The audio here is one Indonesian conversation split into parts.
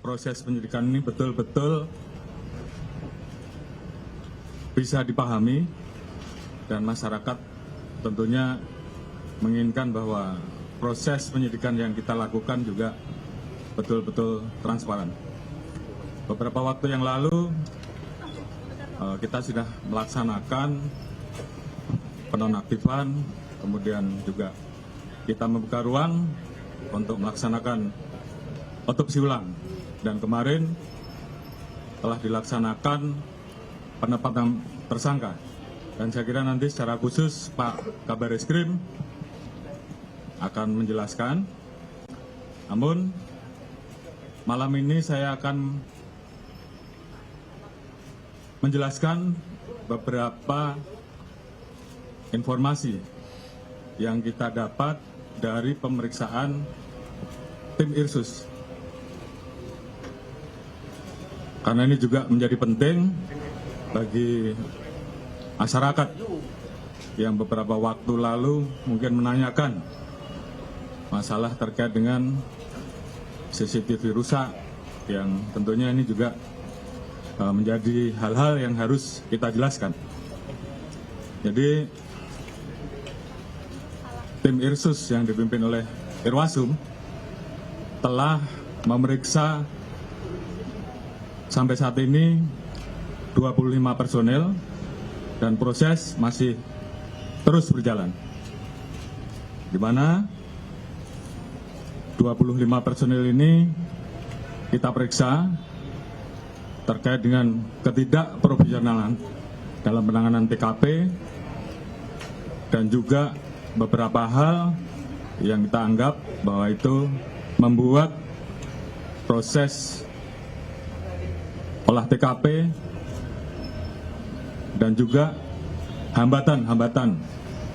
proses penyidikan ini betul-betul bisa dipahami dan masyarakat tentunya menginginkan bahwa proses penyidikan yang kita lakukan juga betul-betul transparan. Beberapa waktu yang lalu kita sudah melaksanakan penonaktifan, kemudian juga kita membuka ruang untuk melaksanakan otopsi ulang. Dan kemarin telah dilaksanakan penetapan tersangka. Dan saya kira nanti secara khusus Pak Kabar Eskrim akan menjelaskan. Namun malam ini saya akan menjelaskan beberapa informasi yang kita dapat dari pemeriksaan tim Irsus. Karena ini juga menjadi penting bagi masyarakat yang beberapa waktu lalu mungkin menanyakan masalah terkait dengan CCTV rusak, yang tentunya ini juga menjadi hal-hal yang harus kita jelaskan. Jadi tim Irsus yang dipimpin oleh Irwasum telah memeriksa sampai saat ini 25 personel dan proses masih terus berjalan. Di mana 25 personel ini kita periksa terkait dengan ketidakprofesionalan dalam penanganan TKP dan juga beberapa hal yang kita anggap bahwa itu membuat proses olah TKP dan juga hambatan-hambatan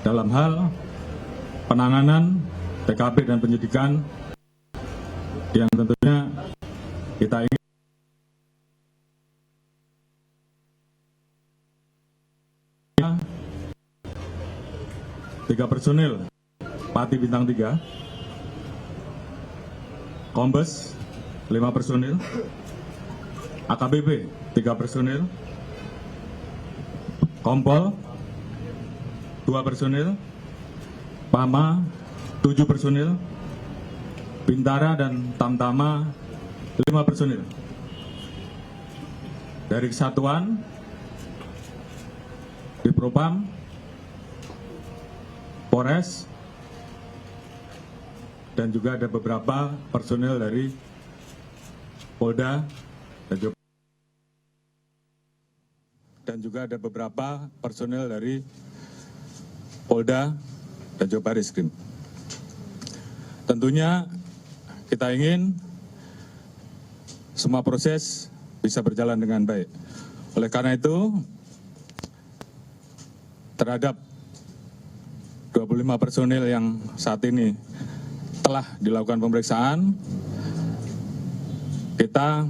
dalam hal penanganan TKP dan penyidikan yang tentunya kita ingin 3 personil Pati Bintang 3, Kombes 5 personil, AKBP 3 personil, Kompol 2 personil, Pama 7 personil, Bintara dan Tamtama 5 personil. Dari kesatuan di Propam, Polres, dan juga ada beberapa personil dari Polda dan juga ada beberapa personil dari Polda dan Jawa Bariskim. Tentunya kita ingin semua proses bisa berjalan dengan baik. Oleh karena itu, terhadap 25 personil yang saat ini telah dilakukan pemeriksaan, kita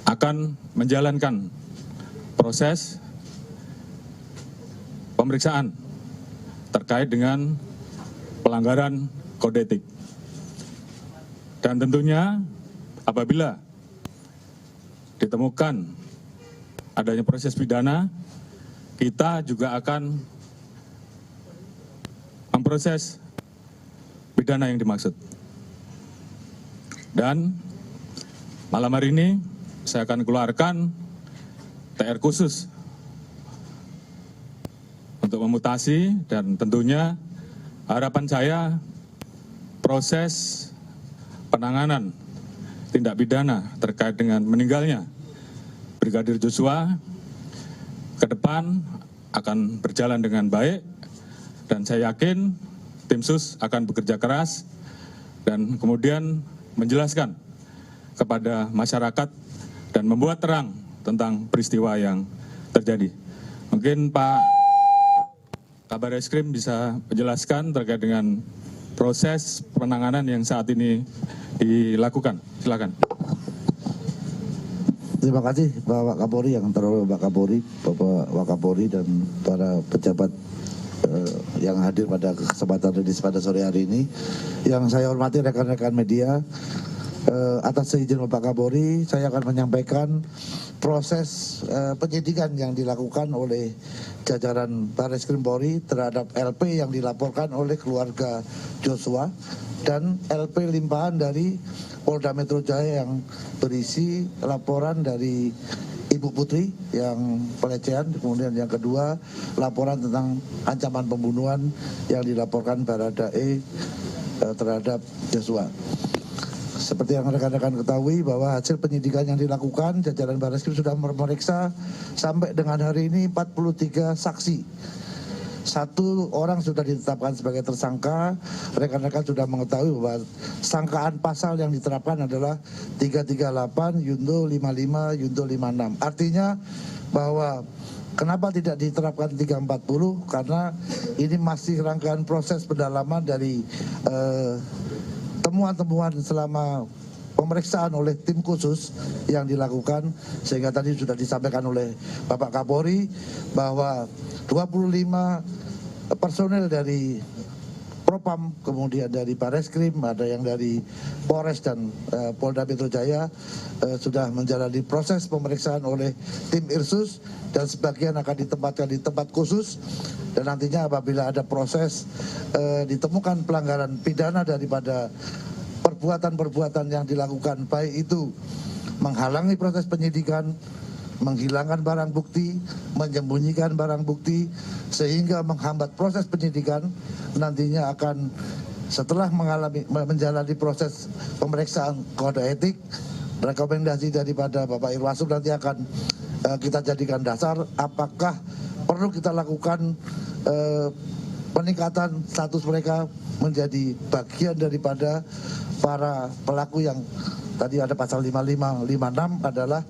akan menjalankan proses pemeriksaan terkait dengan pelanggaran kode etik. Dan tentunya apabila ditemukan adanya proses pidana, kita juga akan memproses pidana yang dimaksud. Dan malam hari ini saya akan keluarkan TR khusus untuk memutasi, dan tentunya harapan saya proses penanganan tindak pidana terkait dengan meninggalnya Brigadir Joshua ke depan akan berjalan dengan baik, dan saya yakin tim sus akan bekerja keras dan kemudian menjelaskan kepada masyarakat dan membuat terang tentang peristiwa yang terjadi. Mungkin Pak Kabar Eskrim bisa menjelaskan terkait dengan proses penanganan yang saat ini dilakukan. Silakan. Terima kasih Bapak Kapolri, yang terhormat Bapak Kapolri, Bapak Wakapolri dan para pejabat yang hadir pada kesempatan rilis pada sore hari ini. Yang saya hormati rekan-rekan media, atas izin Bapak Kapolri, saya akan menyampaikan proses penyidikan yang dilakukan oleh jajaran Barreskrim Polri terhadap LP yang dilaporkan oleh keluarga Joshua dan LP limpahan dari Polda Metro Jaya yang berisi laporan dari Ibu Putri yang pelecehan, kemudian yang kedua laporan tentang ancaman pembunuhan yang dilaporkan Baradae terhadap Joshua. Seperti yang rekan-rekan ketahui bahwa hasil penyidikan yang dilakukan, jajaran Barreskrim sudah memeriksa sampai dengan hari ini 43 saksi. 1 orang sudah ditetapkan sebagai tersangka. Rekan-rekan sudah mengetahui bahwa sangkaan pasal yang diterapkan adalah 338, Yunto 55, Yunto 56. Artinya bahwa kenapa tidak diterapkan 340? Karena ini masih rangkaian proses pendalaman dari temuan-temuan selama pemeriksaan oleh tim khusus yang dilakukan, sehingga tadi sudah disampaikan oleh Bapak Kapolri bahwa 25 personel dari Propam, kemudian dari Barreskrim, ada yang dari Polres dan Polda Metro Jaya sudah menjalani proses pemeriksaan oleh tim Irsus dan sebagian akan ditempatkan di tempat khusus, dan nantinya apabila ada proses ditemukan pelanggaran pidana daripada perbuatan-perbuatan yang dilakukan, baik itu menghalangi proses penyidikan, menghilangkan barang bukti, menyembunyikan barang bukti, sehingga menghambat proses penyidikan, nantinya akan setelah menjalani proses pemeriksaan kode etik, rekomendasi daripada Bapak Irwasum nanti akan kita jadikan dasar apakah perlu kita lakukan peningkatan status mereka menjadi bagian daripada para pelaku yang tadi ada pasal 55, 56 adalah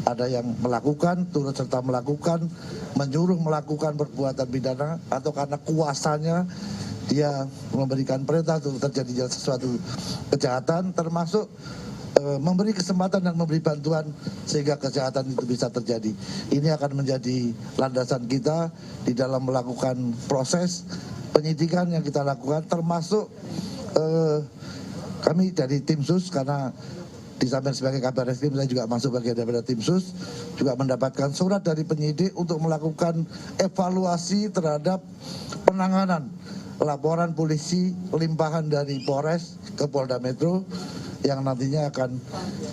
ada yang melakukan, turut serta melakukan, menyuruh melakukan perbuatan pidana, atau karena kuasanya dia memberikan perintah untuk terjadinya sesuatu kejahatan, termasuk memberi kesempatan dan memberi bantuan sehingga kejahatan itu bisa terjadi. Ini akan menjadi landasan kita di dalam melakukan proses penyidikan yang kita lakukan, termasuk kami dari tim sus, karena di samping sebagai Kabar Reskrim saya juga masuk bagian daripada tim sus, juga mendapatkan surat dari penyidik untuk melakukan evaluasi terhadap penanganan laporan polisi limpahan dari Polres ke Polda Metro yang nantinya akan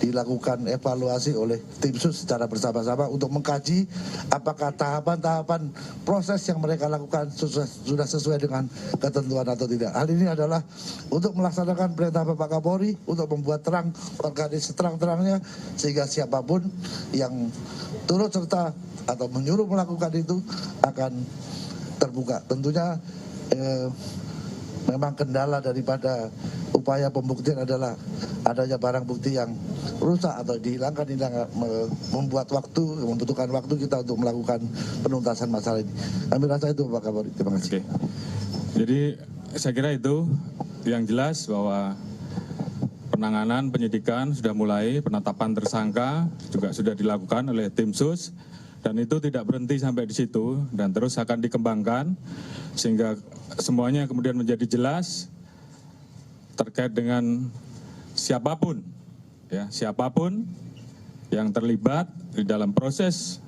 dilakukan evaluasi oleh tim sus secara bersama-sama untuk mengkaji apakah tahapan-tahapan proses yang mereka lakukan sudah sesuai dengan ketentuan atau tidak. Hal ini adalah untuk melaksanakan perintah Bapak Kapolri untuk membuat terang perkara seterang-terangnya, sehingga siapapun yang turut serta atau menyuruh melakukan itu akan terbuka. Tentunya memang kendala daripada upaya pembuktian adalah adanya barang bukti yang rusak atau dihilangkan, membuat waktu, membutuhkan waktu kita untuk melakukan penuntasan masalah ini. Kami rasa itu Pak Kapolri. Terima kasih. Oke. Jadi saya kira itu yang jelas bahwa penanganan penyidikan sudah mulai, penetapan tersangka juga sudah dilakukan oleh tim sus, dan itu tidak berhenti sampai di situ dan terus akan dikembangkan sehingga semuanya kemudian menjadi jelas terkait dengan siapapun yang terlibat di dalam proses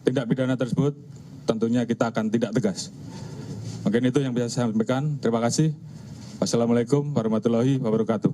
tindak pidana tersebut, tentunya kita akan tindak tegas. Mungkin itu yang bisa saya sampaikan. Terima kasih. Wassalamualaikum warahmatullahi wabarakatuh.